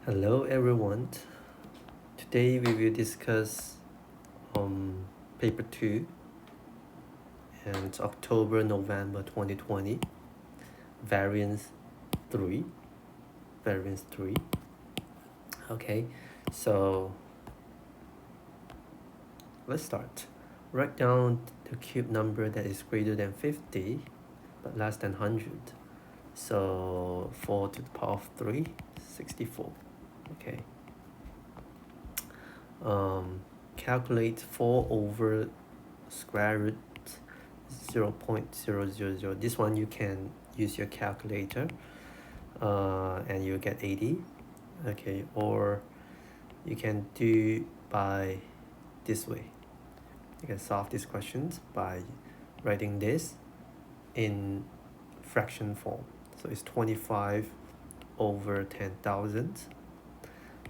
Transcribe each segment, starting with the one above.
Hello everyone. Today we will discuss paper 2 and October-November 2020 variance 3 variance 3. Okay, so let's start. Write down the cube number that is greater than 50 but less than 100. So 4 to the power of 3, 64. Okay. Calculate 4 over square root 0.000. This one you can use your calculator and you get 80. Okay, or you can do by this way. You can solve these questions by writing this in fraction form. So it's 25 over 10,000.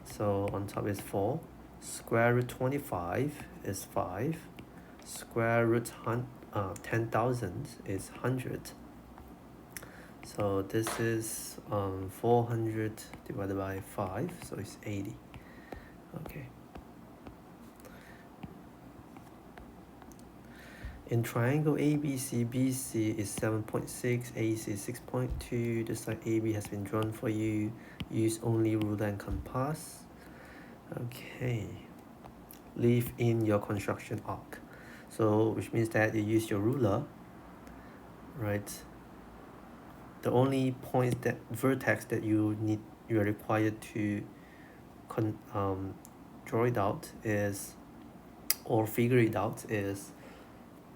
So on top is 4. Square root 25 is 5. Square root 10,000 is 100. So this is 400 divided by 5, so it's 80. Okay. In triangle ABC, BC is 7.6, AC is 6.2. The side AB has been drawn for you. Use only ruler and compass. Okay. Leave in your construction arc. So which means that you use your ruler, right? The only points that vertex that you are required to draw it out is, or figure it out, is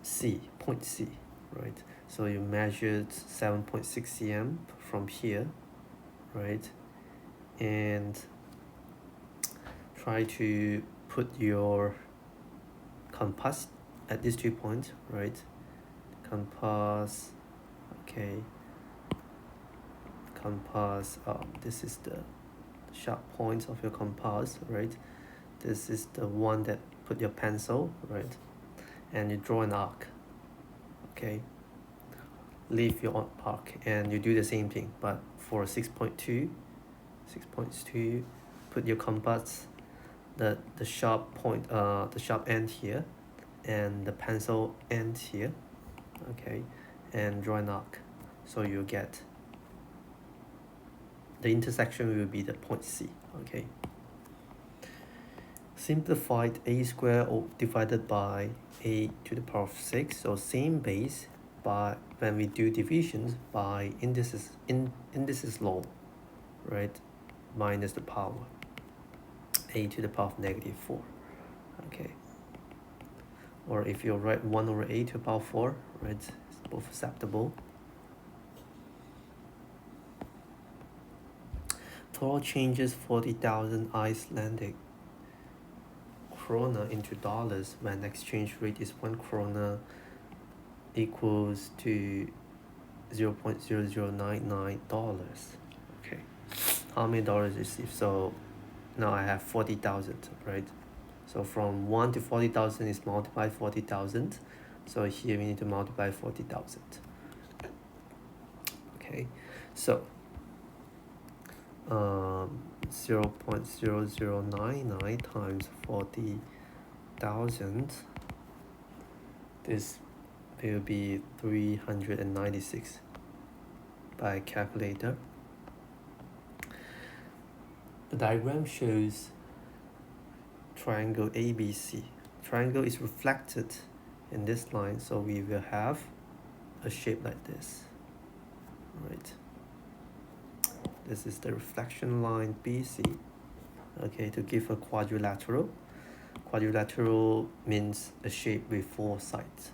C, point C, right? So you measured 7.6 cm from here, right? And try to put your compass at these 2 points, right? Compass, okay. Compass, this is the sharp points of your compass, right? This is the one that put your pencil, right? And you draw an arc, okay? Leave your arc and you do the same thing, but for 6.2, put your compass, the sharp point, the sharp end here, and the pencil end here, okay? And draw an arc, so you get the intersection will be the point C, okay? Simplified a squared divided by a to the power of 6, so same base, but when we do divisions by indices law, right? Minus the power, a to the power of -4, okay? Or if you write 1 over a to the power of 4, right? It's both acceptable. Total changes 40,000 Icelandic krona into dollars when exchange rate is 1 krona equals to $0.0099. Okay, how many dollars received? So now I have 40,000, right? So from 1 to 40,000 is multiply 40,000. So here we need to multiply 40,000. Okay, so 0.0099 times 40,000, this will be 396 by calculator. The diagram shows triangle ABC. Triangle is reflected in this line, so we will have a shape like this, right? This is the reflection line BC, okay, to give a quadrilateral. Quadrilateral means a shape with 4 sides.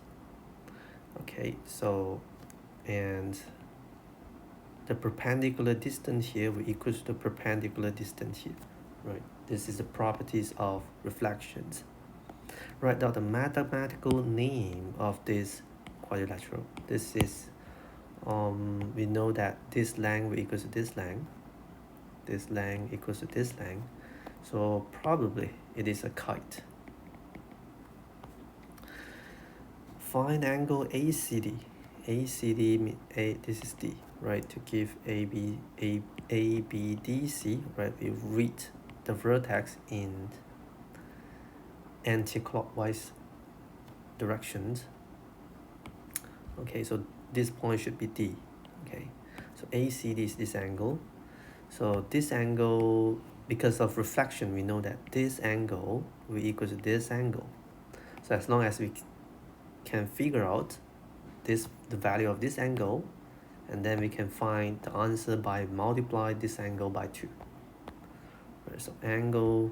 Okay, so, and the perpendicular distance here will equal to the perpendicular distance here, right? This is the properties of reflections. Write down the mathematical name of this quadrilateral. This is we know that this length will equal to this length equals to this length, so probably it is a kite. Find angle ACD. ACD, this is D, right, to give ABDC, right, we read the vertex in anti-clockwise directions. Okay, so this point should be D. Okay, so ACD is this angle. So this angle, because of reflection, we know that this angle will equal to this angle. So as long as we can figure out the value of this angle, and then we can find the answer by multiply this angle by 2. Right, so angle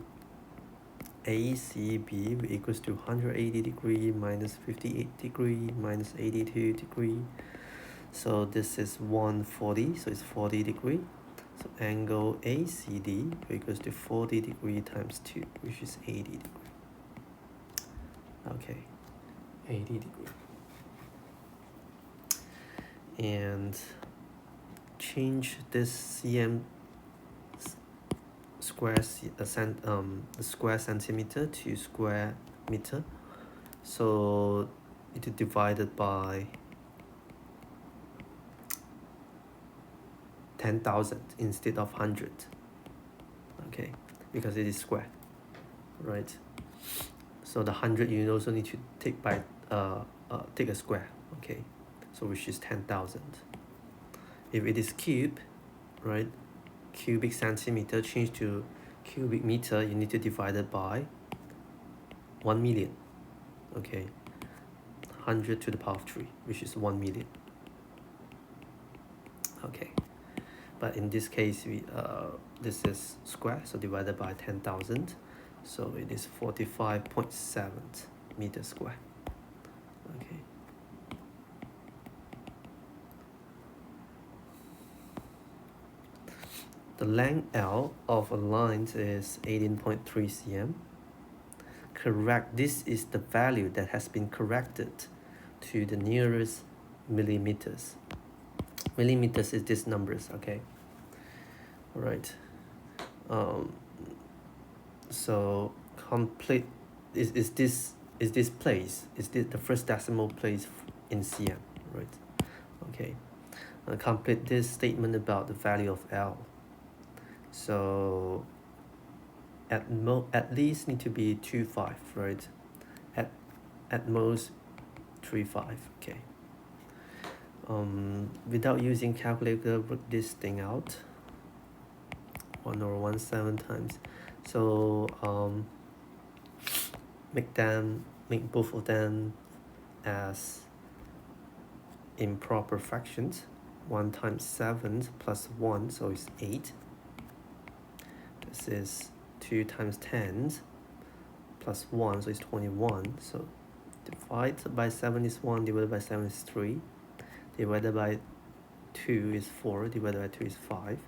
ACB will equals to 180 degree minus 58 degree minus 82 degree. So this is 140, so it's 40 degree. So angle ACD equals to 40 degree times 2, which is 80 degree. Okay, 80 degree. And change this cm square square centimeter to square meter. So it is divided by 10,000 instead of 100. Okay, because it is square, right? So the 100 you also need to take by take a square. Okay, so which is 10,000. If it is cube, right, cubic centimeter change to cubic meter, you need to divide it by 1 million. Okay, 100 to the power of 3, which is 1 million. Okay, but in this case this is square, so divided by 10,000, so it is 45.7 meters square. Okay, the length L of a line is 18.3 cm. Correct, this is the value that has been corrected to the nearest millimeters. Millimeters is this numbers. Okay, all right. So complete is this place, is this the first decimal place in cm, right? Okay, complete this statement about the value of L. So at least need to be 2.5, right? At most 3.5. Okay, without using calculator, work this thing out. 1/17 times, so make both of them as improper fractions. 1 times 7 plus 1, so it's 8. This is 2 times 10 plus 1, so it's 21. So divided by 7 is 1, divided by 7 is 3, divided by 2 is 4, divided by 2 is 5.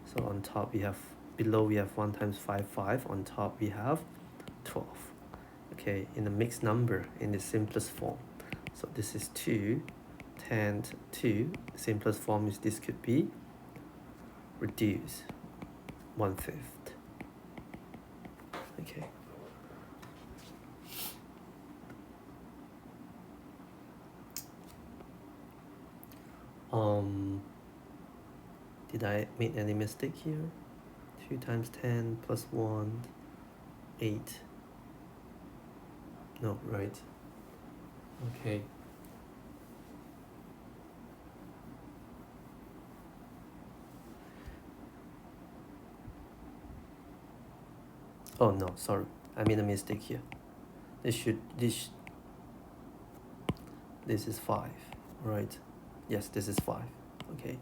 So on top we have, below we have 1 times 5, 5. On top we have 12. Okay, in the mixed number, in the simplest form. So this is 2, 10, 2. The simplest form is this could be reduce 1/5. Okay. Did I make any mistake here? 2 times 10 plus 1, 8. No, right? Okay. Oh no, sorry, I made a mistake here. This is 5, right? Yes, this is 5. Okay,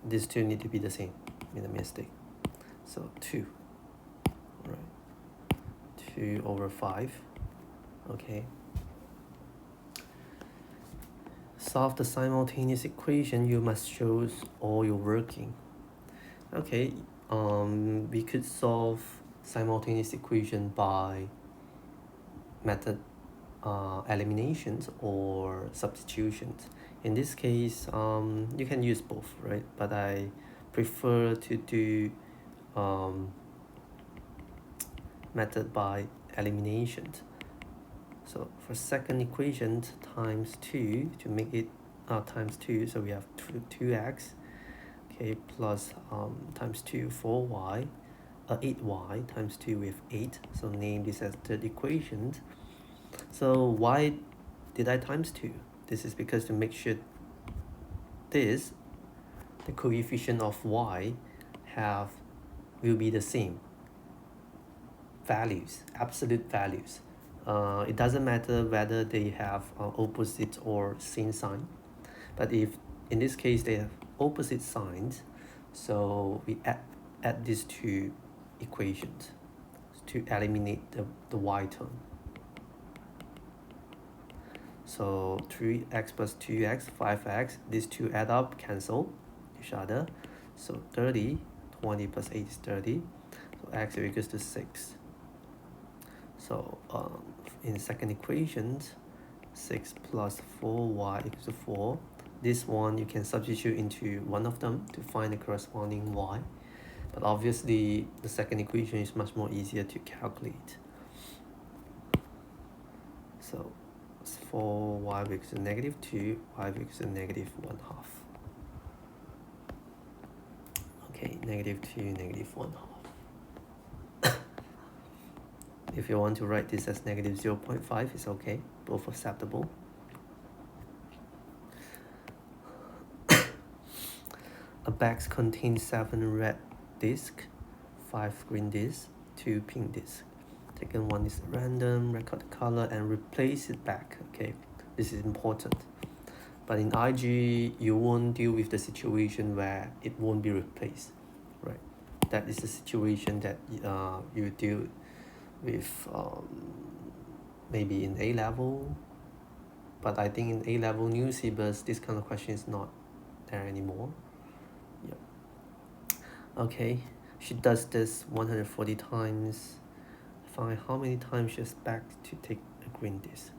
these two need to be the same. Made a mistake. So 2, right? 2 over 5. Okay. Solve the simultaneous equation. You must show all your working. Okay. We could solve simultaneous equation by method eliminations or substitutions. In this case, you can use both, right? But I prefer to do method by elimination. So for second equation times 2 to make it times 2, so we have 2x, okay, plus times 2, 4y, 8y times 2 with 8, so name this as third equation. So why did I times 2? This is because to make sure the coefficient of y will be the same values, absolute values. It doesn't matter whether they have opposite or same sign, but if in this case they have opposite signs, so we add these two equations to eliminate the y term. So 3x plus 2x, 5x, these two add up, cancel each other. So 30, 20 plus 8 is 30. So x equals to 6. So in second equation, 6 plus 4y equals to 4. This one you can substitute into one of them to find the corresponding y. But obviously the second equation is much more easier to calculate. So 4y equals to negative 2, y equals to negative 1/2. Okay, negative 2, negative 1/2. If you want to write this as negative 0.5, it's okay, both acceptable. A box contains 7 red discs, 5 green discs, 2 pink discs. Taken one is random, record the color and replace it back. Okay, this is important. But in IG, you won't deal with the situation where it won't be replaced, right? That is the situation that you deal with maybe in A level. But I think in A level new syllabus, this kind of question is not there anymore. Yep. Okay, she does this 140 times. Find how many times she expects to take a green disc.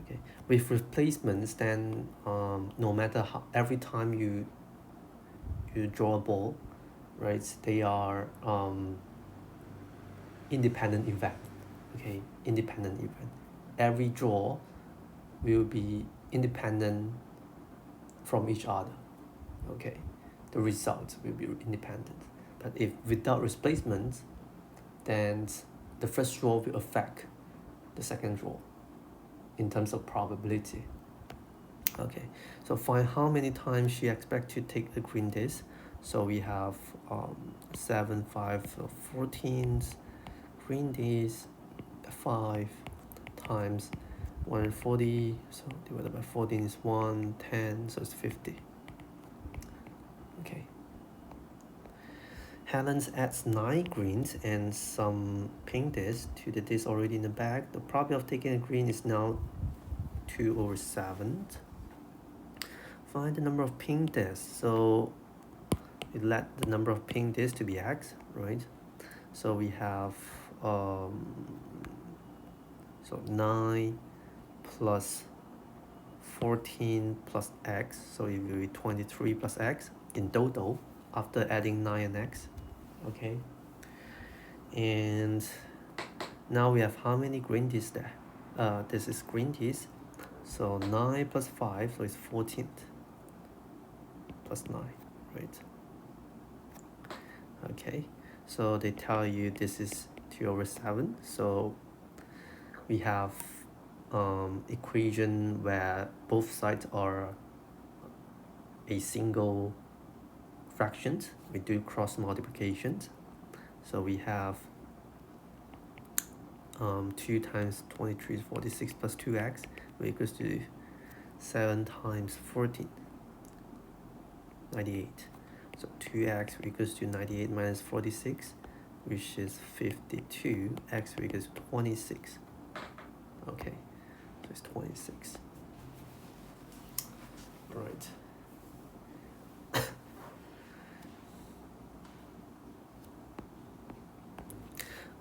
Okay, with replacements, then no matter how, every time you draw a ball, right, they are independent event. Okay, independent event. Every draw will be independent from each other. Okay, the results will be independent. But if without replacements, then the first draw will affect the second draw in terms of probability. Okay, so find how many times she expects to take the green disc. So we have 7, 5, 14 green disc, 5 times 140, so divided by 14 is 110, so it's 50. Okay. Helen adds 9 greens and some pink discs to the disc already in the bag. The probability of taking a green is now 2/7. Find the number of pink discs. So we let the number of pink discs to be x, right? So we have so 9 plus 14 plus x, so it will be 23 plus x in total after adding 9 and x. Okay, and now we have how many green discs there? This is green disc, so 9 plus 5, so it's 14 plus 9, right? Okay, so they tell you this is 2/7, so we have equation where both sides are a single fractions. We do cross multiplications, so we have 2 times 23 is 46 plus 2x, which equals to 7 times 14, 98. So 2x equals to 98 minus 46, which is 52. X equals 26. Okay, so it's 26. All right.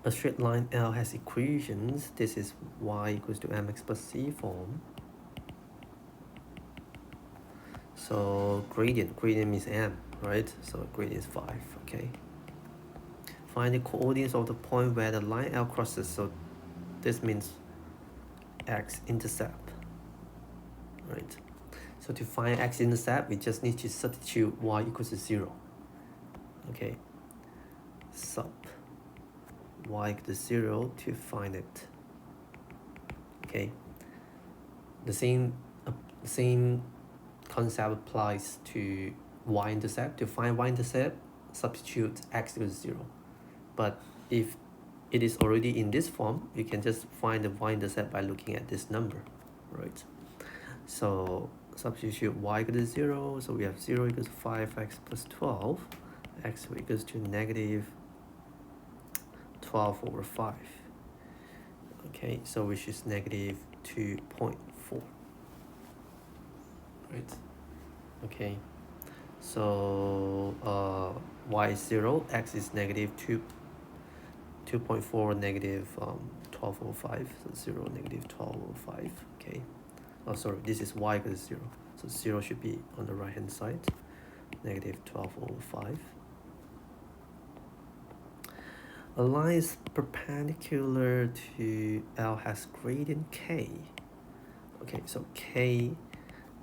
A straight line L has equations. This is y equals to mx plus c form. So gradient means m, right? So gradient is 5, okay. Find the coordinates of the point where the line L crosses. So this means x-intercept, right? So to find x-intercept, we just need to substitute y equals to 0. Okay, sub y equals to 0 to find it. Okay, the same concept applies to y-intercept. To find y-intercept, substitute x equals 0. But if it is already in this form, you can just find the y-intercept by looking at this number, right? So substitute y equals to 0, so we have 0 equals 5x plus 12, x equals to negative 12 over 5. Okay, so which is negative 2.4. Right? Okay, so y is 0, x is negative 2.4 negative 12 over 5, so 0 negative 12 over 5. Okay, oh sorry, this is y equals 0, so 0 should be on the right hand side, negative 12 over 5. A line is perpendicular to L has gradient k. Okay, so k,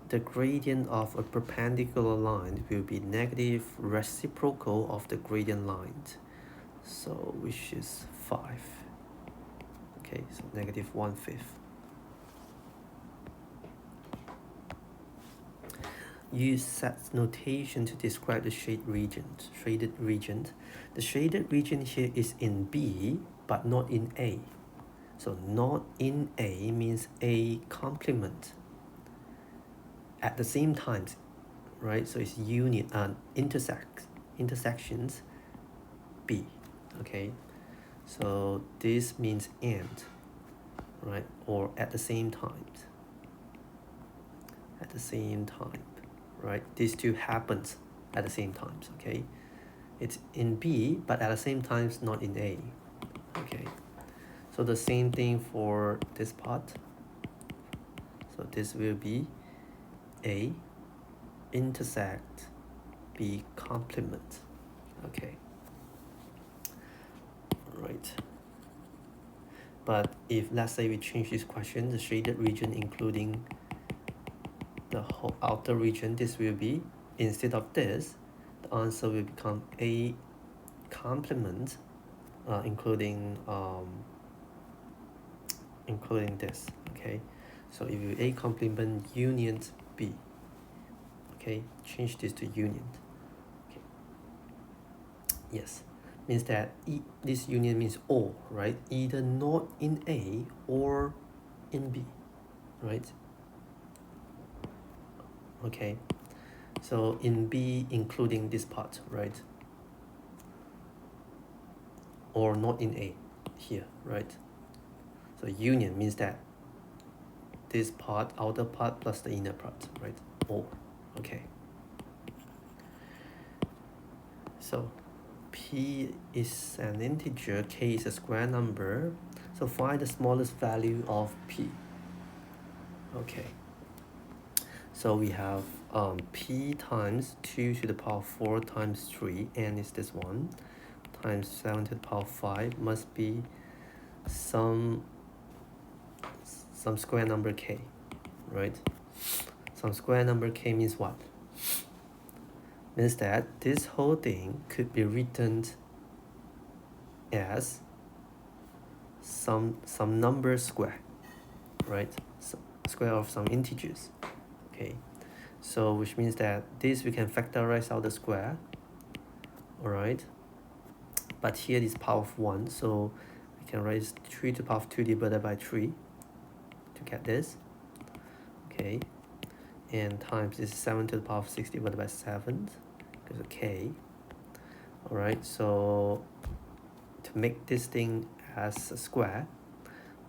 the gradient of a perpendicular line will be negative reciprocal of the gradient line, so which is 5. Okay, so negative 1/5. Use set notation to describe the shaded region. The shaded region here is in B, but not in A. So not in A means A complement. At the same time, right? So it's union intersections B. Okay. So this means and, right? Or at the same time. At the same time. Right, these two happens at the same time. Okay, it's in B, but at the same time it's not in A. Okay, so the same thing for this part. So this will be A intersect B complement. Okay, right. But if let's say we change this question, the shaded region including the whole outer region, this will be, instead of this, the answer will become A complement, including this. Okay, so if you A complement union B, okay, change this to union. Okay, yes, means that this union means or, right? Either not in A or in B, right? Okay, so in B including this part, right? Or not in A here, right? So union means that this part, outer part plus the inner part, right? Or, okay. So P is an integer, K is a square number. So find the smallest value of P. Okay. So we have P times 2 to the power 4 times 3, n is this one, times 7 to the power 5 must be some square number k, right? Some square number k means what? Means that this whole thing could be written as some number square, right? Square of some integers. Okay, so which means that this we can factorize out the square, all right? But here is power of 1, so we can raise 3 to the power of 2 divided by 3 to get this. Okay, and times this 7 to the power of 6 divided by 7 because of k. All right, so to make this thing as a square,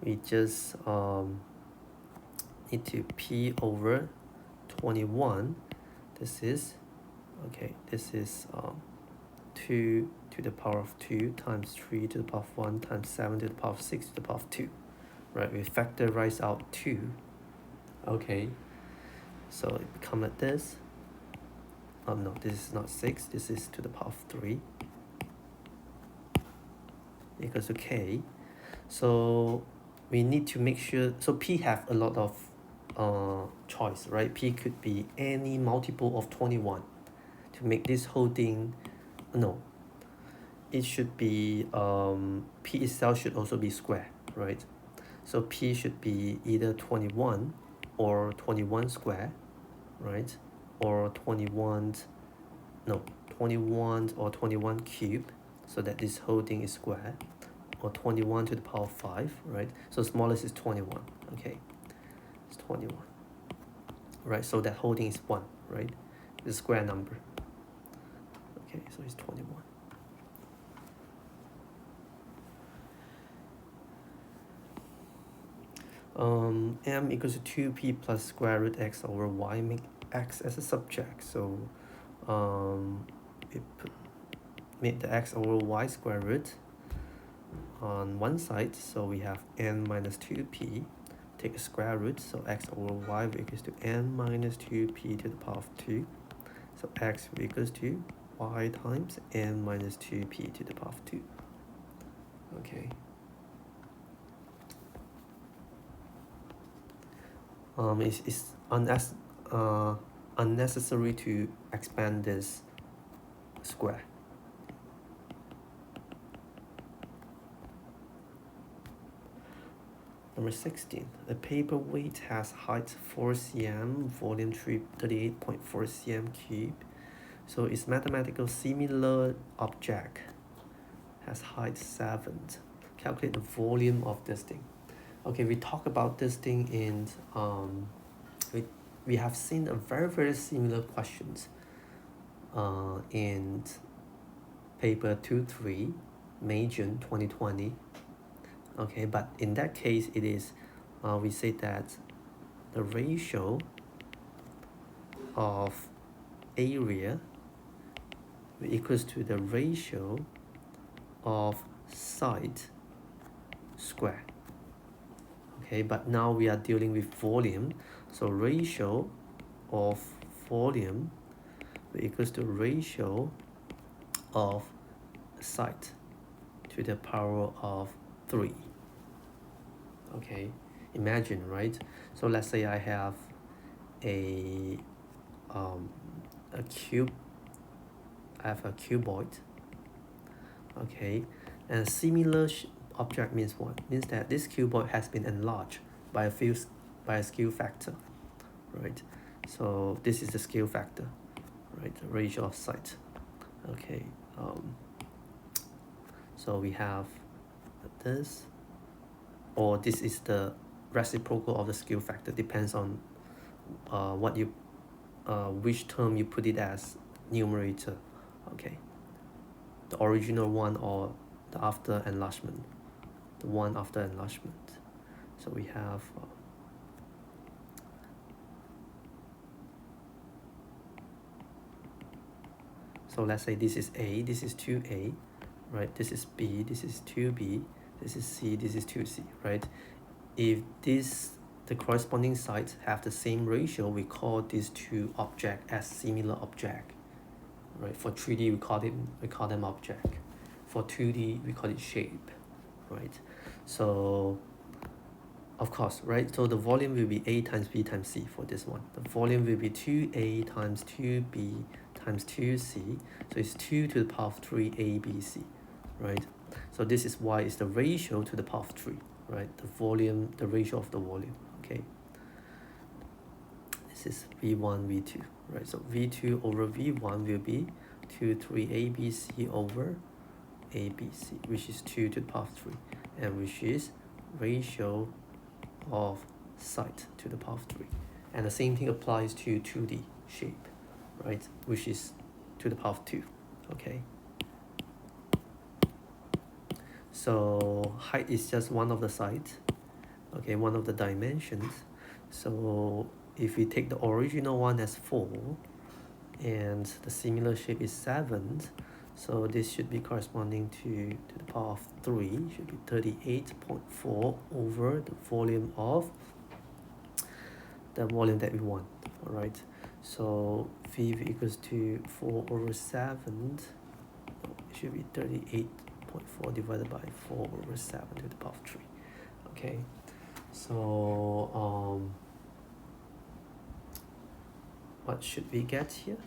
we just need to p over 21. This is 2 to the power of 2 times 3 to the power of 1 times 7 to the power of 6 to the power of 2. Right, we factorize out 2. Okay, so it becomes like this. Oh no, this is not 6, this is to the power of 3 equals to k. So we need to make sure, so P have a lot of choice, right? P could be any multiple of 21. To make this whole thing, no, it should be P itself should also be square, right? So P should be either 21 or 21 square, right? Or 21, no, 21 or 21 cube, so that this whole thing is square, or 21 to the power of 5, right? So smallest is 21, okay? It's 21, right? So that whole thing is 1, right? It's a square number, okay? So it's 21. M equals to 2p plus square root x over y, make x as a subject. So it made the x over y square root on one side, so we have n minus 2p. Take a square root, so x over y equals to n minus 2p to the power of 2. So x equals to y times n minus 2p to the power of 2. Okay. It's unnecessary to expand this square. Number 16, a paperweight has height 4 cm, volume 38.4 cm cube. So its mathematical similar object has height 7. Calculate the volume of this thing. Okay, we talk about this thing in we have seen a very similar questions in paper 2-3, May June 2020. Okay, but in that case it is we say that the ratio of area equals to the ratio of side square. Okay, but now we are dealing with volume, so ratio of volume equals to ratio of side to the power of 3. Okay, imagine, right? So let's say I have a cube. I have a cuboid. Okay, and a similar object means what? Means that this cuboid has been enlarged by a scale factor, right? So this is the scale factor, right? The ratio of side. Okay. So we have this, or this is the reciprocal of the scale factor. Depends on what you which term you put it as numerator. Okay, the original one or the after enlargement, the one after enlargement. So we have so let's say this is A, this is 2A, right? This is B, this is 2B, this is C, this is 2C, right? If the corresponding sides have the same ratio, we call these two objects as similar object, right? For 3D we call them object. For 2D we call it shape, right? So of course, right? So the volume will be A times B times C for this one. The volume will be 2A times 2B times 2C. So it's 2 to the power of 3 ABC, right? So this is why it's the ratio to the power of 3, right? The volume, the ratio of the volume, okay? This is V1, V2, right? So V2 over V1 will be 2, 3 ABC over ABC, which is 2 to the power of 3, and which is ratio of side to the power of 3. And the same thing applies to 2D shape, right? Which is to the power of 2, okay? So height is just one of the sides, okay, one of the dimensions. So if we take the original one as 4 and the similar shape is 7, so this should be corresponding to the power of 3, should be 38.4 over the volume that we want, all right? So V equals to 4 over 7, it should be 38.4 divided by 4 over 7 to the power of 3, okay? So what should we get here?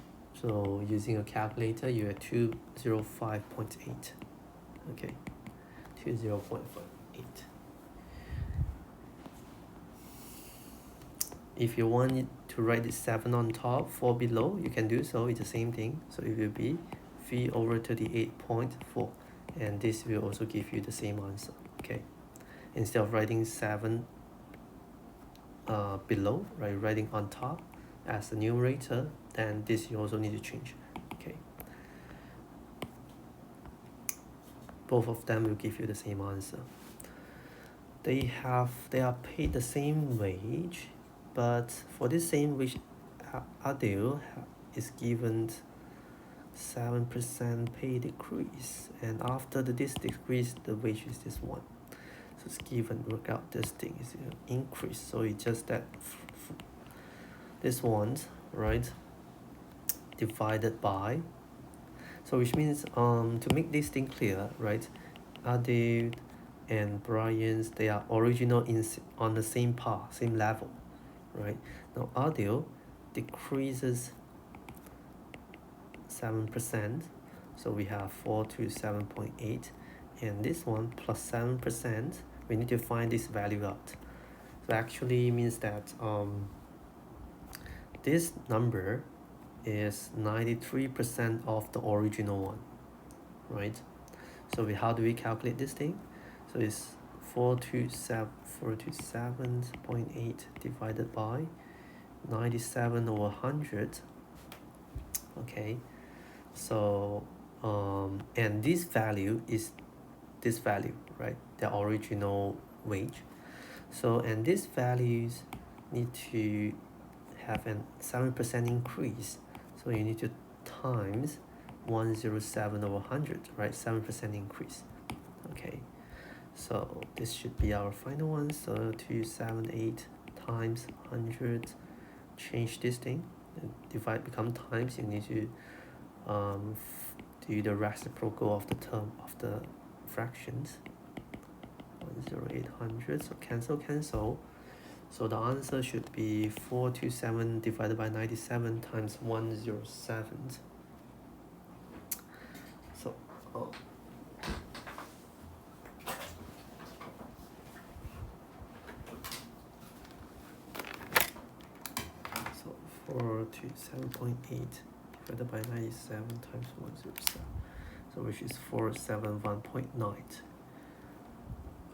So using a calculator, you are 205.8. Okay, 205.8. If you want it to write the 7 on top, 4 below, you can do so. It's the same thing. So it will be 3/38.4, and this will also give you the same answer. Okay, instead of writing 7 below, right, writing on top as the numerator, then this you also need to change. Okay, both of them will give you the same answer. They are paid the same wage, but for this same wage, Adil is given 7% pay decrease, and after this decrease, the wage is this one. So it's given, work out this thing is an increase. So it's just that this one, right, divided by. So which means to make this thing clear, right, Adil and Brian's, they are original on the same par, same level, right? Now Adil decreases 7%, so we have 427.8, and this one plus 7%, we need to find this value out. So actually means that this number is 93% of the original one, right? So how do we calculate this thing? So it's 427.8 divided by 97/100. Okay, so and this value is this value, right, the original wage. So and these values need to have a 7% increase, so you need to times 107/100, right, 7% increase. Okay, so this should be our final one. So 278 times 100, change this thing, divide become times, you need to do the reciprocal of the term of the fractions. 10800, so cancel. So the answer should be 427 divided by 97 times 107. So so 427.8 divided by 97 times 107, so which is 471.9.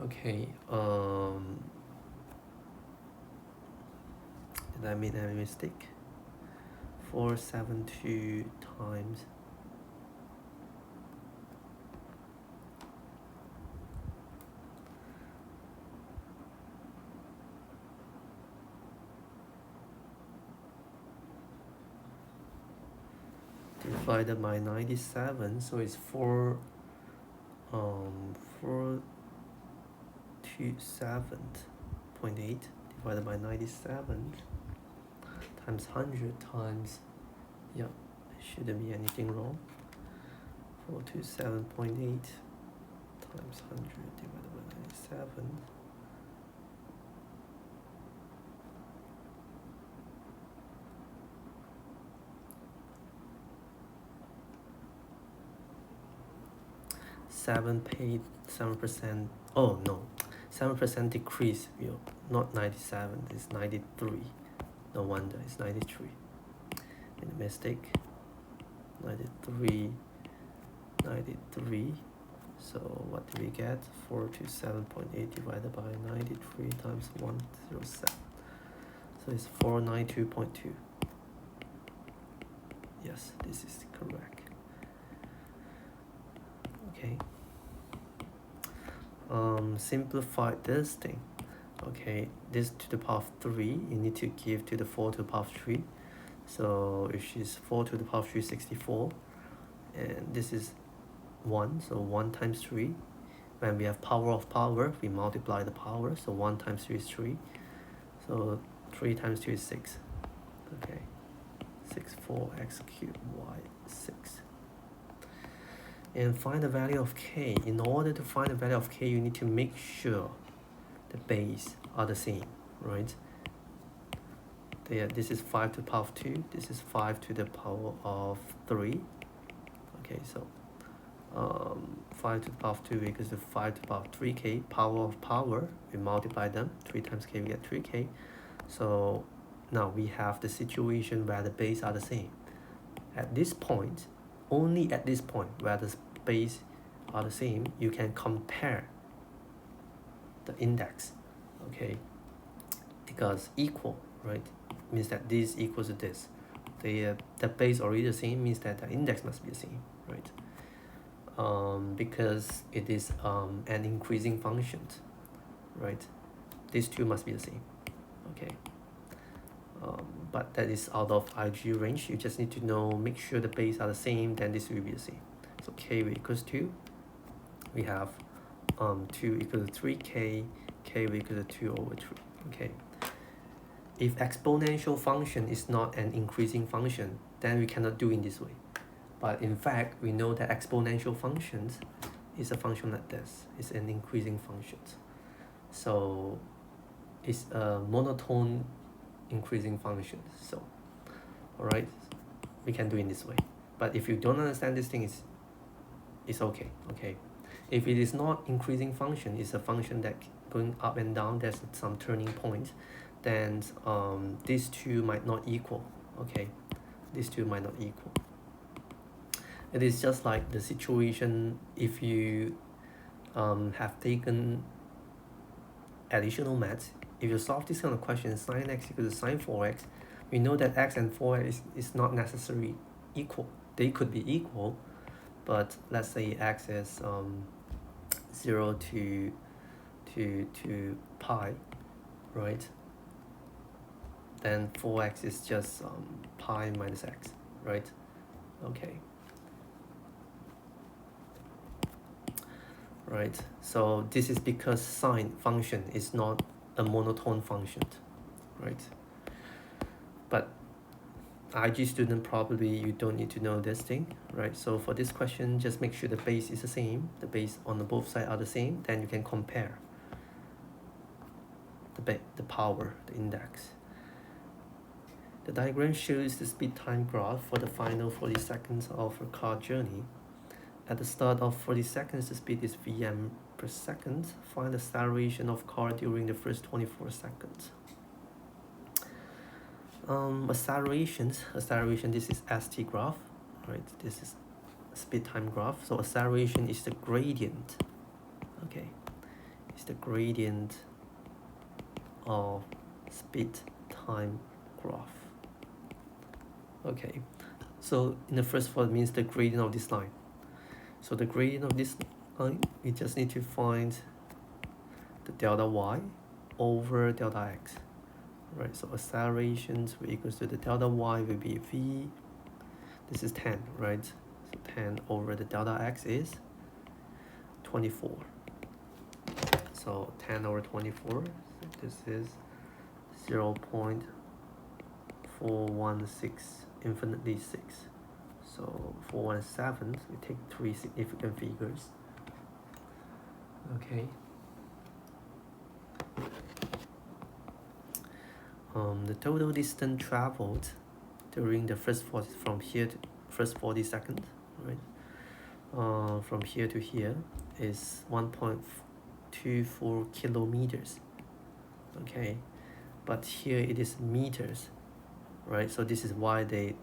Okay, did I make any mistake? 472 times divided by 97, so it's 427.8 divided by 97 times 100 times, yeah, shouldn't be anything wrong. 427.8 times 100 divided by 97. Paid 7%. Oh no, 7% decrease. Not 97. It's 93. No wonder it's 93. Made a mistake. 93. So what do we get? 427.8 divided by 93 times 107. So it's 492.2. Yes, this is correct. Okay. Simplify this thing. Okay, this to the power of 3, you need to give to the 4 to the power of 3. So which is 4 to the power of 3, 64. And this is 1, so 1 times 3. When we have power of power, we multiply the power. So 1 times 3 is 3. So 3 times 2 is 6. Okay, 64x cubed y 6. And find the value of k. In order to find the value of k, you need to make sure the base are the same, right? this is 5 to the power of 2, this is 5 to the power of 3. Okay, so 5 to the power of 2 equals to 5 to the power of 3k, power of power, we multiply them, 3 times k, we get 3k. So now we have the situation where the base are the same. At this point, only at this point where the base are the same, you can compare the index, okay? Because equal, right, means that this equals to this. The base already the same means that the index must be the same, right? Because it is an increasing function, right? These two must be the same, okay? But that is out of IG range. You just need to know, make sure the base are the same, then this will be the same. So k equals 2. We have 2 equals to 3k, k equals to 2 over 3. Okay. If exponential function is not an increasing function, then we cannot do in this way. But in fact, we know that exponential functions is a function like this. It's an increasing function. So it's a monotone increasing function. So, alright, we can do it in this way. But if you don't understand this thing, it's okay. Okay. If it is not increasing function, it's a function that going up and down, there's some turning point, then these two might not equal. Okay, these two might not equal. It is just like the situation if you have taken additional maths. If you solve this kind of question, sin x equals to sin 4x, we know that x and 4x is not necessarily equal. They could be equal, but let's say x is 0 to pi, right? Then 4x is just pi minus x, right? Okay. Right, so this is because sine function is not a monotone function, right? But IG student, probably you don't need to know this thing, right? So for this question, just make sure the base is the same, the base on the both sides are the same, then you can compare the power, the index. The diagram shows the speed time graph for the final 40 seconds of a car journey. At the start of 40 seconds, the speed is Vm per second. Find the acceleration of car during the first 24 seconds. Acceleration, this is ST graph, right? This is speed time graph. So acceleration is the gradient, okay? It's the gradient of speed time graph. Okay, so in the first part means the gradient of this line. So the gradient of this line, we just need to find the delta y over delta x, right? So accelerations will equals to the delta y will be v, this is 10, right? So 10 over the delta x is 24. So 10 over 24, so this is 0.416 infinitely 6. So 417, we take 3 significant figures. Okay. The total distance traveled during the first 40 from here to first 40 seconds, right? From here to here is 1.24 kilometers. Okay, but here it is meters, right? So this is why they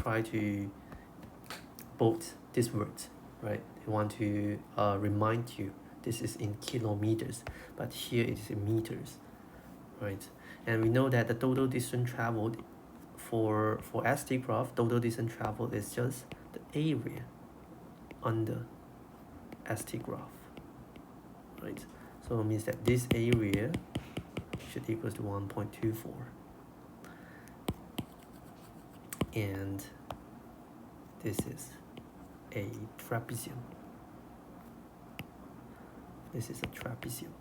try to both these words, right? They want to remind you this is in kilometers, but here it is in meters, right? And we know that the total distance traveled for ST graph, total distance traveled is just the area under ST graph, right? So it means that this area should equal to 1.24. And this is a trapezium. This is a trapezium.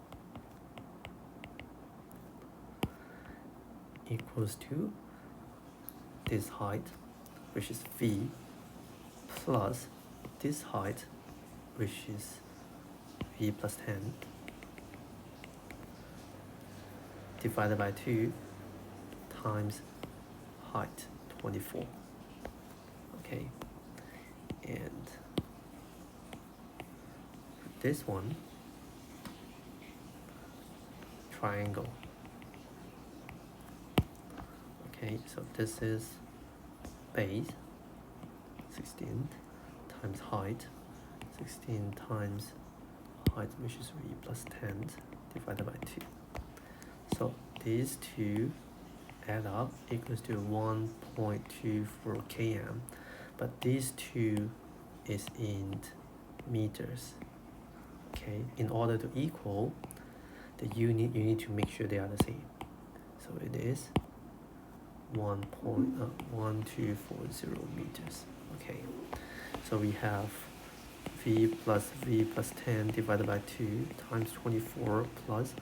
Equals to this height, which is v, plus this height, which is v plus 10, divided by 2 times height 24. Okay, and this one, triangle. Okay, so this is base 16 times height, 16 times height, which is v plus 10 divided by 2. So these two add up equals to 1.24 km, but these two is in meters. Okay, in order to equal the unit, you need to make sure they are the same. So it is 1.1240 meters. Okay, so we have v plus 10 divided by 2 times 24 plus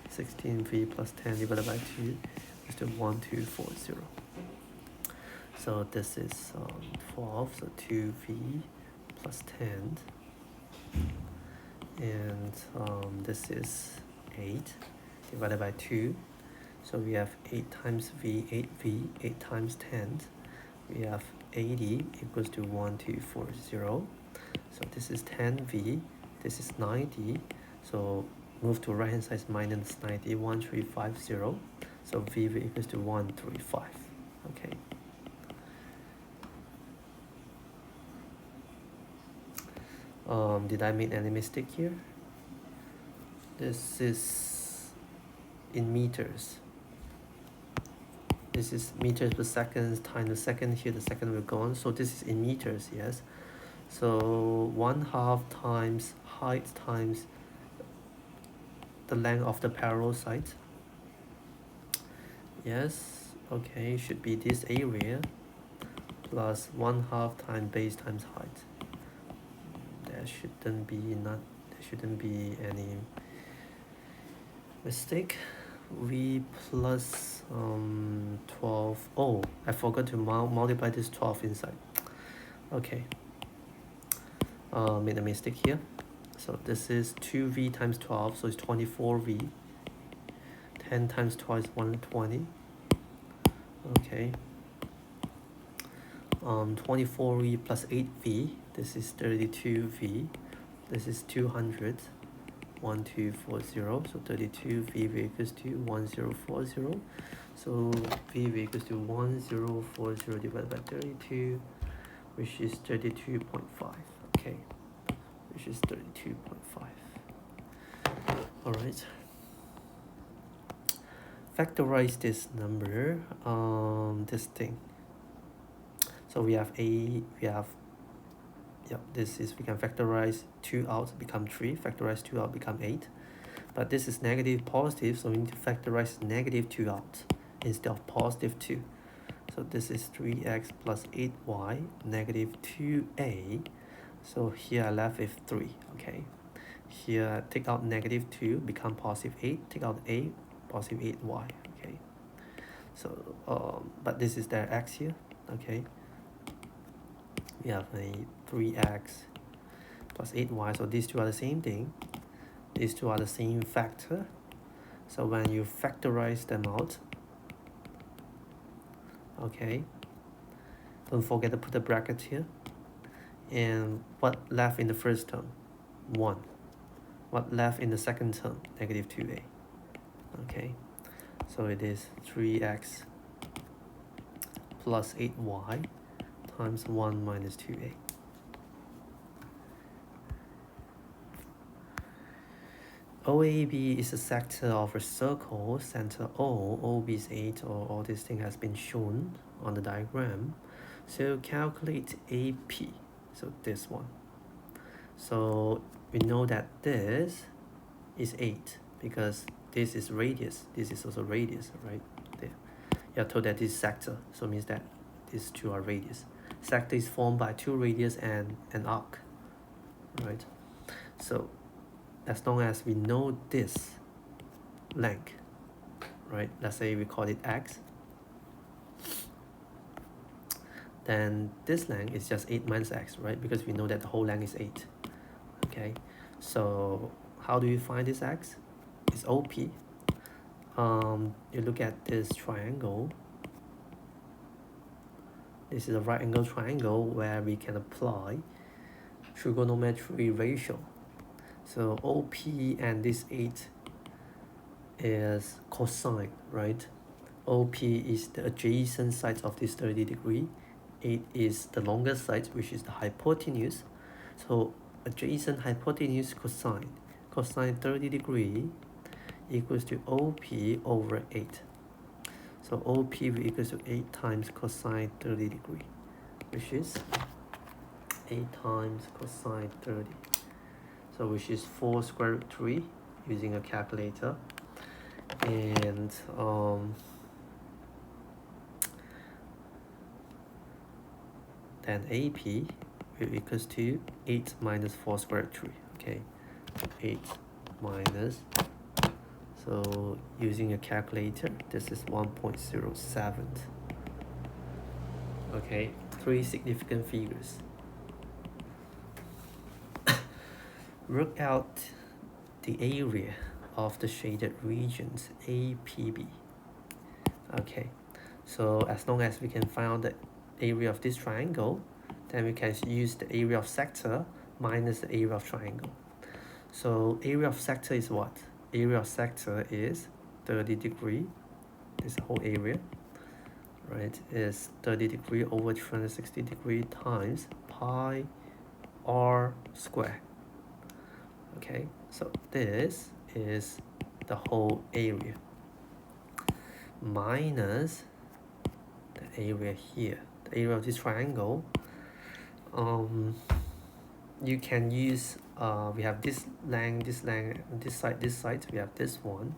16v plus 10 divided by 2 is to 1240. So this is 12, so 2v plus 10, and this is 8 divided by 2. So we have 8 times v, 8v, 8 times 10. We have 80 equals to 1240. So this is 10v, this is 90. So move to right hand side is minus 90, 1350. So v equals to 135. Okay. Did I make any mistake here? This is in meters. This is meters per second times the second. Here the second will go on. So this is in meters, yes. So 1/2 times height times the length of the parallel side. Yes, okay, should be this area plus 1/2 times base times height. There shouldn't be any mistake. V plus 12. Oh, I forgot to multiply this 12 inside. Okay, made a mistake here. So this is 2v times 12, so it's 24v. 10 times 12 is 120. Okay. 24v plus 8v, this is 32v. This is 200. 1240. So 32v equals to 1040. So v equals to 1040 divided by 32, which is 32.5. Okay, which is 32.5. All right. Factorize this number. This thing. So we can factorize 2 out, become 3, factorize 2 out, become 8. But this is negative positive, so we need to factorize negative 2 out instead of positive 2. So this is 3x plus 8y negative 2a. So here I left with 3, okay. Here take out negative 2, become positive 8, take out a, positive 8y, okay. So, but this is their x here, okay. We have a 3x plus 8y, so these two are the same thing. These two are the same factor. So when you factorize them out, okay, don't forget to put a bracket here. And what left in the first term? 1. What left in the second term? Negative 2a. Okay, so it is 3x plus 8y times 1 minus 2a. OAB is a sector of a circle, center O, OB is 8, or all this thing has been shown on the diagram. So calculate AP, so this one. So we know that this is 8 because this is radius, this is also radius, right? There. You are told that this is sector, so it means that these two are radius. Sector is formed by 2 radius and an arc, right? So as long as we know this length, right? Let's say we call it x, then this length is just 8 minus x, right? Because we know that the whole length is 8. Okay, so how do you find this x? It's OP. you look at this triangle. This is a right angle triangle where we can apply trigonometry ratio. So OP and this 8 is cosine, right? OP is the adjacent sides of this 30 degree. 8 is the longest side, which is the hypotenuse. So adjacent hypotenuse cosine. Cosine 30 degree equals to OP over 8. So OP will equals to 8 times cosine 30 degree, which is 8 times cosine 30. So which is 4 square root 3 using a calculator. And then AP will equals to 8 minus 4 square root 3. Okay, 8 minus, so using a calculator, this is 1.07. Okay, 3 significant figures. Work out the area of the shaded regions APB. Okay, so as long as we can find out the area of this triangle, then we can use the area of sector minus the area of triangle. So area of sector is what? Area of sector is 30 degree. This whole area, right, is 30 degree over 360 degree times pi r square. Okay, so this is the whole area minus the area here, the area of this triangle. You can use we have this length, this side, we have this one,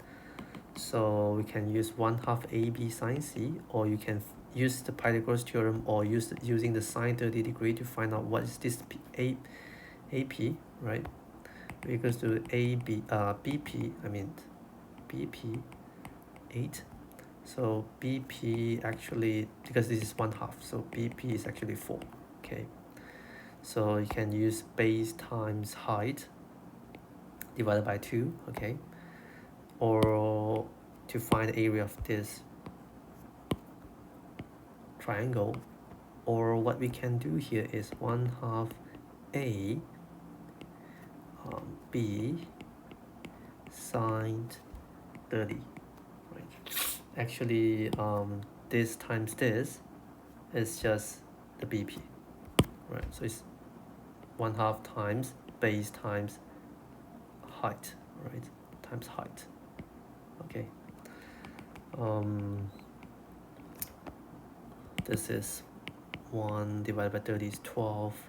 so we can use 1/2 AB sine C, or you can use the Pythagoras theorem, or using the sine 30 degree to find out what is this AP, right, equals to BP, I mean BP 8. So BP actually, because this is 1/2, so BP is actually 4. Okay, so you can use base times height divided by 2. Okay, or to find the area of this triangle, or what we can do here is 1/2 A B sine 30, right? Actually this times this is just the BP, right? So it's 1/2 times base times height, right, times height. Okay, this is 1 divided by 30 is 12.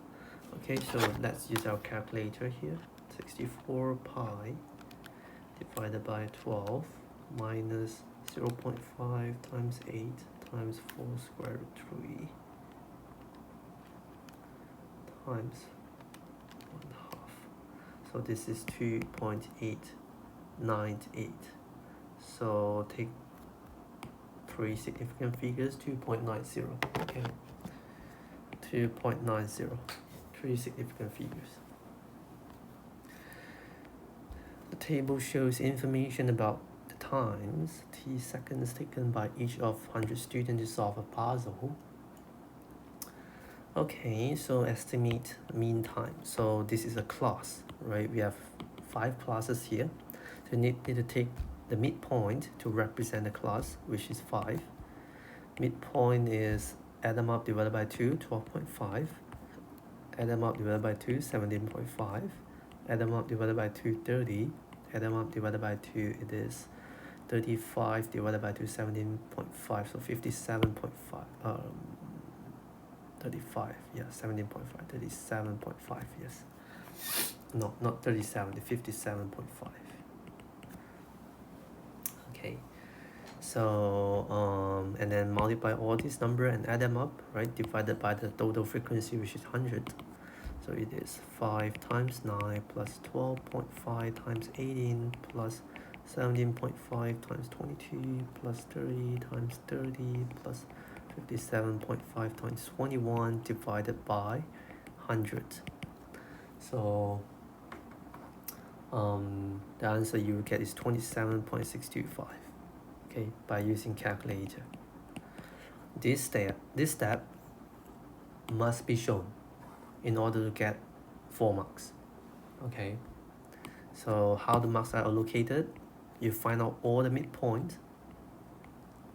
Okay, so let's use our calculator here. 64 pi divided by 12 minus 0.5 times 8 times 4 square root 3 times 1/2. So this is 2.898. So take 3 significant figures, 2.90. Okay, 2.90, 3 significant figures. The table shows information about the times, t seconds taken by each of 100 students to solve a puzzle. Okay, so estimate mean time. So this is a class, right? We have 5 classes here. So you need to take the midpoint to represent the class, which is 5. Midpoint is add them up divided by 2, 12.5. Add them up divided by 2, 17.5. Add them up divided by 2, 30. Add them up divided by 2, it is 35 divided by 2, 17.5. So 57.5. 35, yeah, 17.5, 37.5, yes. No, not 37, 57.5. Okay, so and then multiply all these number and add them up, right, divided by the total frequency, which is 100. So it is 5 times 9 plus 12.5 times 18 plus 17.5 times 22 plus 30 times 30 plus 57.5 times 21 divided by 100. So the answer you will get is 27.625. okay, by using calculator. This step must be shown in order to get 4 marks. Okay, so how the marks are allocated, you find out all the midpoint,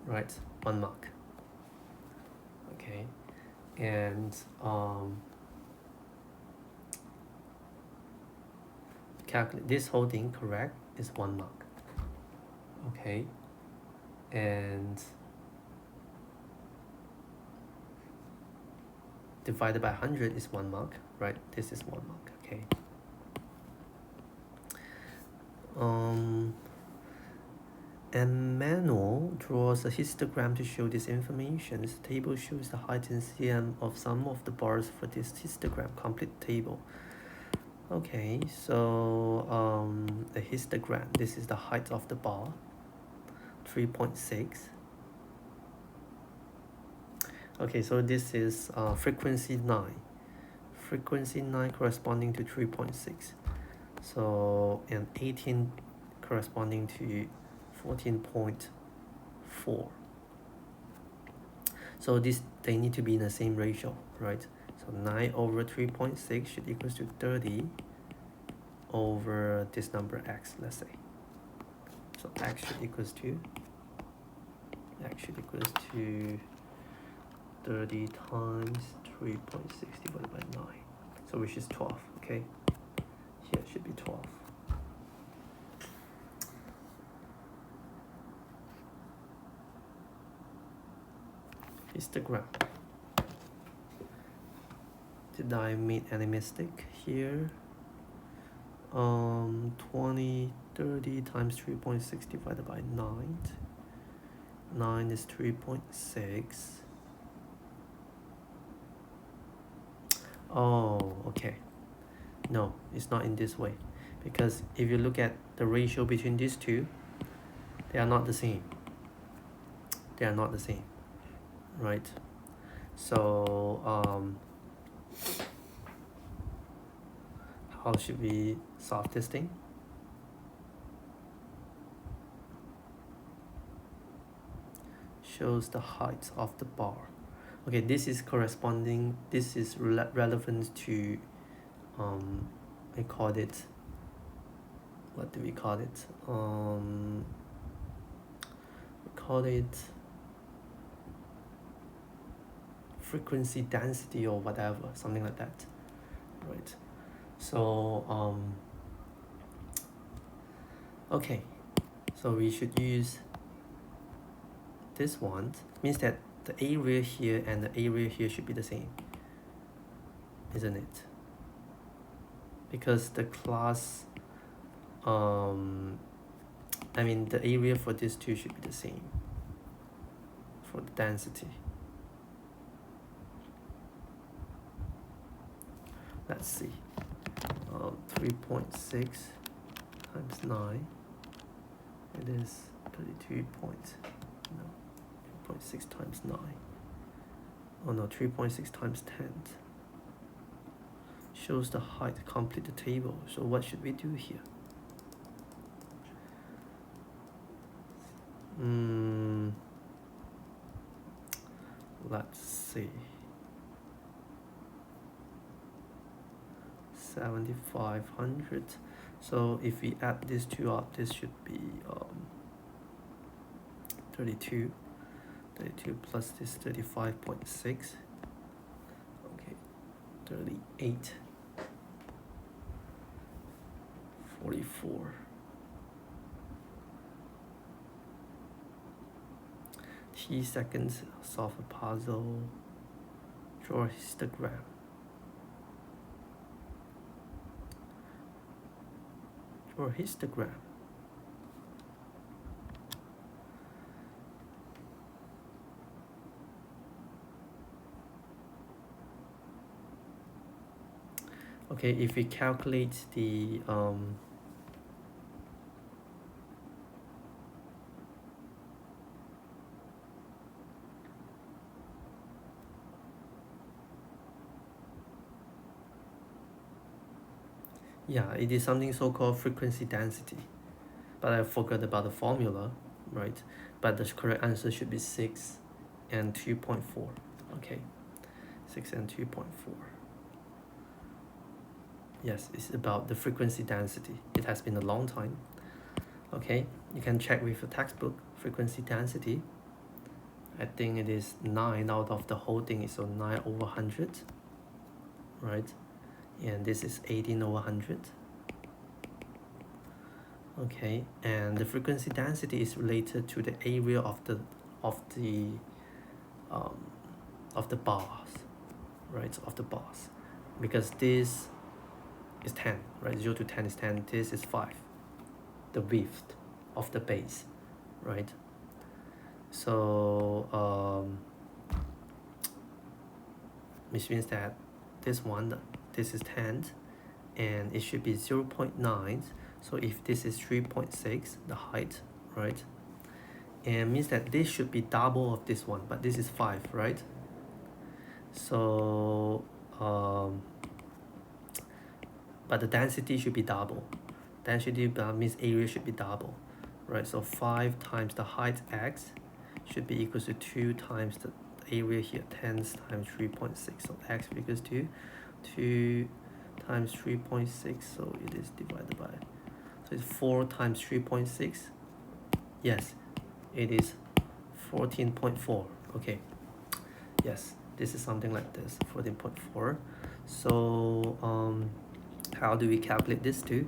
right? 1 mark. Okay, and calculate this whole thing correct is 1 mark. Okay, and divided by 100 is 1 mark, right? This is 1 mark. Okay. And manual draws a histogram to show this information. This table shows the height in cm of some of the bars for this histogram. Complete table. Okay, so the histogram, this is the height of the bar, 3.6. Okay, so this is frequency 9. Frequency 9 corresponding to 3.6. So, and 18 corresponding to 14.4. So they need to be in the same ratio, right? So 9 over 3.6 should equals to 30 over this number x, let's say. So x should equals to 30 times 3.6 divided by 9. So which is 12, okay? Here it should be 12. Histogram. Did I make any mistake here? 30 times 3.6 divided by 9. 9 is 3.6. Oh, okay. No, it's not in this way. Because if you look at the ratio between these two, they are not the same. They are not the same, right? So, how should we solve this thing? Shows the height of the bar. Okay, this is corresponding, this is relevant to, I called it, what do we call it? We call it frequency density or whatever, something like that, right? So, okay, so we should use this one. Means that the area here and the area here should be the same, isn't it? Because the class, I mean the area for these two should be the same for the density. Let's see, 3.6 times 9, it is 3.6 times 9. Oh no, 3.6 times 10 shows the height. Complete the table. So what should we do here? Let's see. 7,500. So if we add these two up, this should be 32 plus this 35.6. Okay, 38, 44. T seconds, solve a puzzle, draw a histogram. Draw a histogram. Okay, if we calculate the yeah, it is something so-called frequency density, but I forgot about the formula. right? But the correct answer should be 6 and 2.4. Okay, 6 and 2.4. Yes, it's about the frequency density. It has been a long time. Okay, you can check with your textbook. Frequency density, I think it is 9 out of the whole thing, so 9 over 100, right? And this is 18 over 100. Okay, and the frequency density is related to the area of the of the um, of the bars, right? Of the bars, because this is 10, right? 0 to 10 is 10. This is 5, the width of the base, right? So which means that this is 10, and it should be 0.9. So if this is 3.6, the height, right? And means that this should be double of this one, but this is 5, right? So but the density should be double. Density means area should be double, right? So 5 times the height x should be equals to 2 times the area here, 10 times 3.6. So x equals to 2 times 3.6, so it is divided by, so it's 4 times 3.6. Yes, it is 14.4. Okay, yes, this is something like this, 14.4. So how do we calculate this too?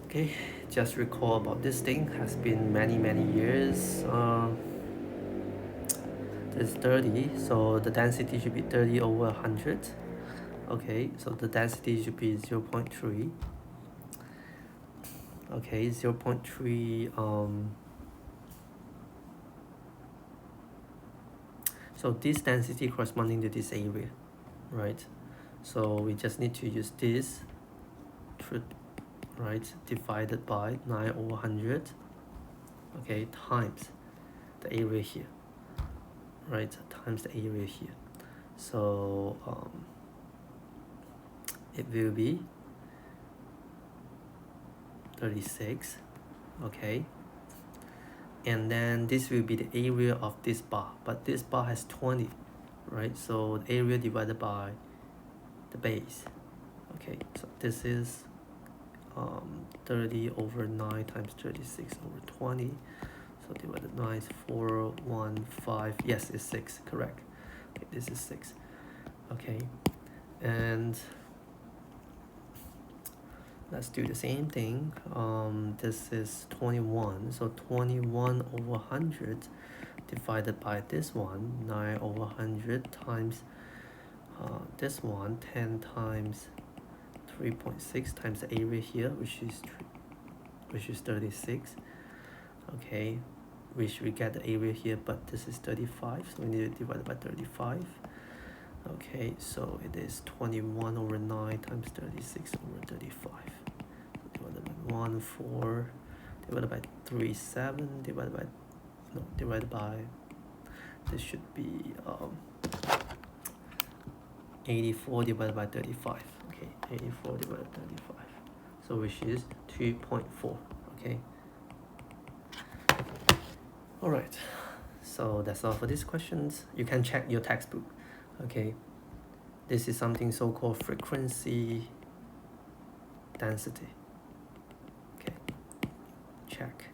Okay, just recall about this thing. Has been many years. It's 30, so the density should be 30 over 100. Okay, so the density should be 0.3. Okay, 0.3. So this density corresponding to this area, right? So we just need to use this, right, divided by 9 over 100, okay, times the area here, right, times the area here. So it will be 36, okay, and then this will be the area of this bar, but this bar has 20, right? So the area divided by the base. Okay, so this is 30 over 9 times 36 over 20, so divided 9 is 415. Yes, it's 6, correct. Okay, this is 6. Okay, and let's do the same thing. This is 21, so 21 over 100 divided by this one, 9 over 100 times this one, 10 times 3.6 times the area here, which is 36. Okay, which we get the area here, but this is 35, so we need to divide it by 35. Okay, so it is 21 over 9 times 36 over 35. Divided by 1, 4, divided by 3, 7, divided by, this should be 84 divided by 35. Okay, 84 divided by 35. So which is 2.4. Okay. Alright, so that's all for these questions. You can check your textbook. Okay, this is something so-called frequency density. Okay, check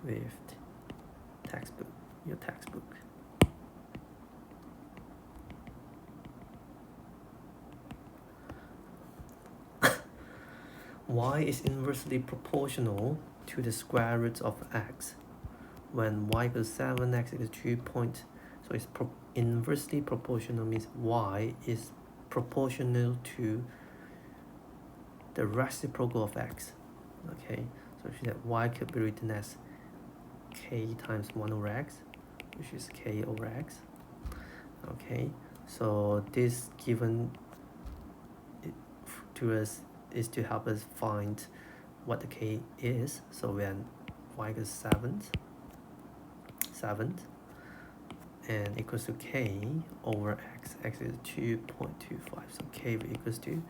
with textbook, your textbook. Y is inversely proportional to the square root of x when y equals 7, x equals 2 point. So it's inversely proportional means y is proportional to the reciprocal of x. Okay, so that y could be written as k times 1 over x, which is k over x. Okay, so this given to us is to help us find what the k is. So when y equals 7 and equals to k over x, x is 2.25, so k equals to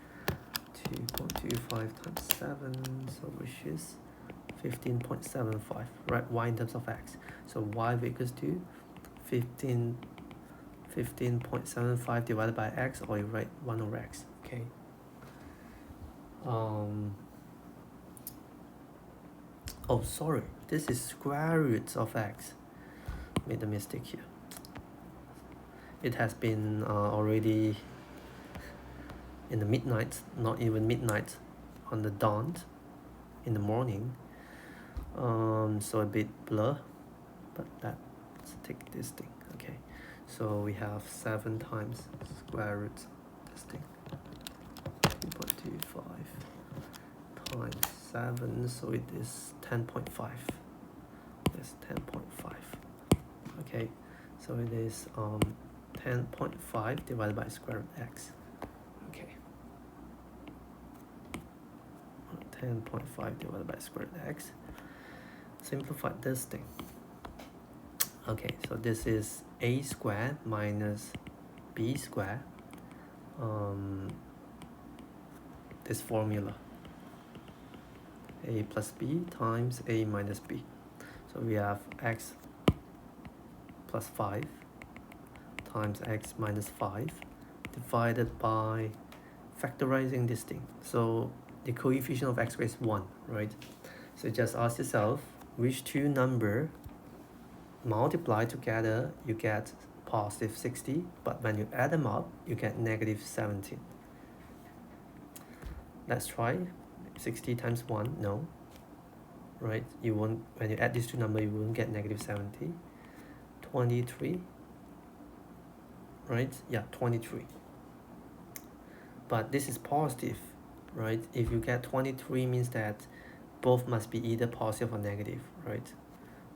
2.25 times 7, so which is 15.75, right? Y in terms of x. So y equals to 15.75 divided by x, or you write 1 over x. Okay. Oh, sorry, this is square root of x. Made a mistake here. It has been already in the midnight, not even midnight, on the dawn, in the morning. So a bit blur, but let's take this thing. Okay, so we have 7 times square root this thing. 2.25 times 7, so it is 10.5. Yes, 10.5. Okay, so it is 10.5 divided by square root x. Okay, 10.5 divided by square root x. Simplify this thing. Okay, so this is a squared minus b squared. This formula, a plus b times a minus b. So we have x plus 5 times x minus 5 divided by factorizing this thing. So the coefficient of x squared is 1, right? So just ask yourself, which two number multiply together you get positive 60, but when you add them up you get negative 17. Let's try 60 times 1. No, right? You won't. When you add these two numbers, you won't get negative 70. 23, right? Yeah, 23. But this is positive, right? If you get 23, means that both must be either positive or negative, right?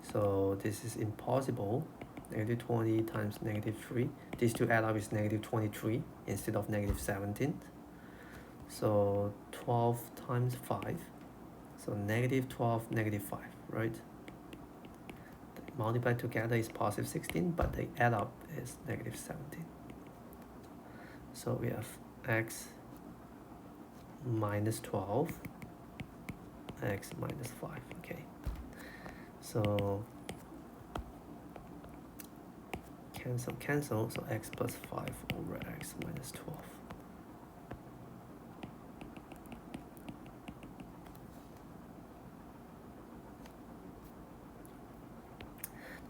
So this is impossible. Negative 20 times negative 3. These two add up is negative 23 instead of negative 17. So 12 times 5. So negative 12, negative 5, right? They multiply together is positive 16, but they add up is negative 17. So we have x minus 12, x minus 5, okay. So cancel, so x plus 5 over x minus 12.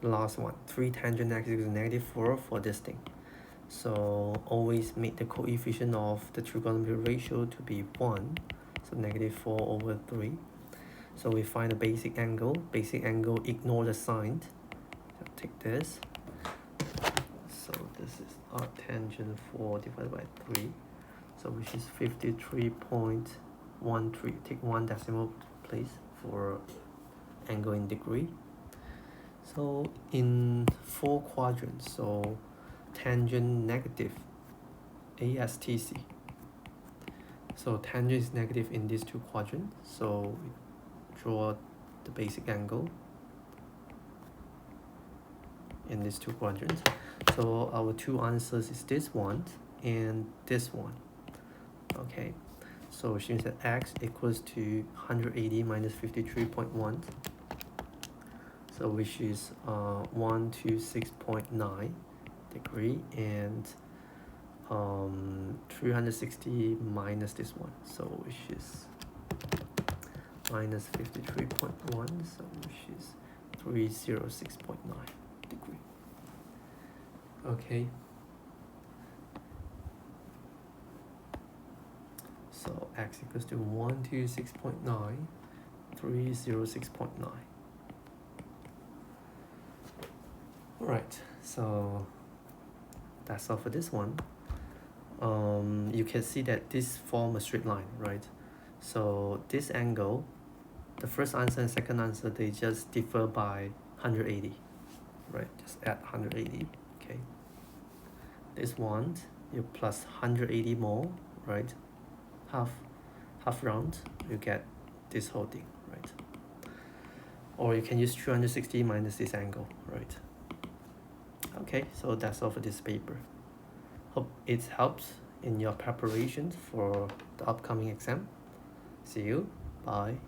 The last one, 3 tangent x equals negative 4 for this thing. So always make the coefficient of the trigonometric ratio to be 1. So negative 4 over 3. So we find the basic angle. Basic angle, ignore the sign. So take this. So this is arctangent 4 divided by 3. So which is 53.13. Take one decimal place for angle in degree. So in 4 quadrants, so tangent negative, ASTC. So tangent is negative in these 2 quadrants. So we draw the basic angle in these 2 quadrants. So our 2 answers is this one and this one. Okay, so which means that x equals to 180 minus 53.1. So which is 126.9 degree, and 360 minus this one, so which is minus 53.1, so which is 306.9 degree. Okay, so x equals to 126.9, 306.9. Alright, so that's all for this one. You can see that this form a straight line, right? So this angle, the first answer and second answer, they just differ by 180, right? Just add 180, okay? This one, you plus 180 more, right? Half round, you get this whole thing, right? Or you can use 360 minus this angle, right? Okay, so that's all for this paper. Hope it helps in your preparation for the upcoming exam. See you. Bye.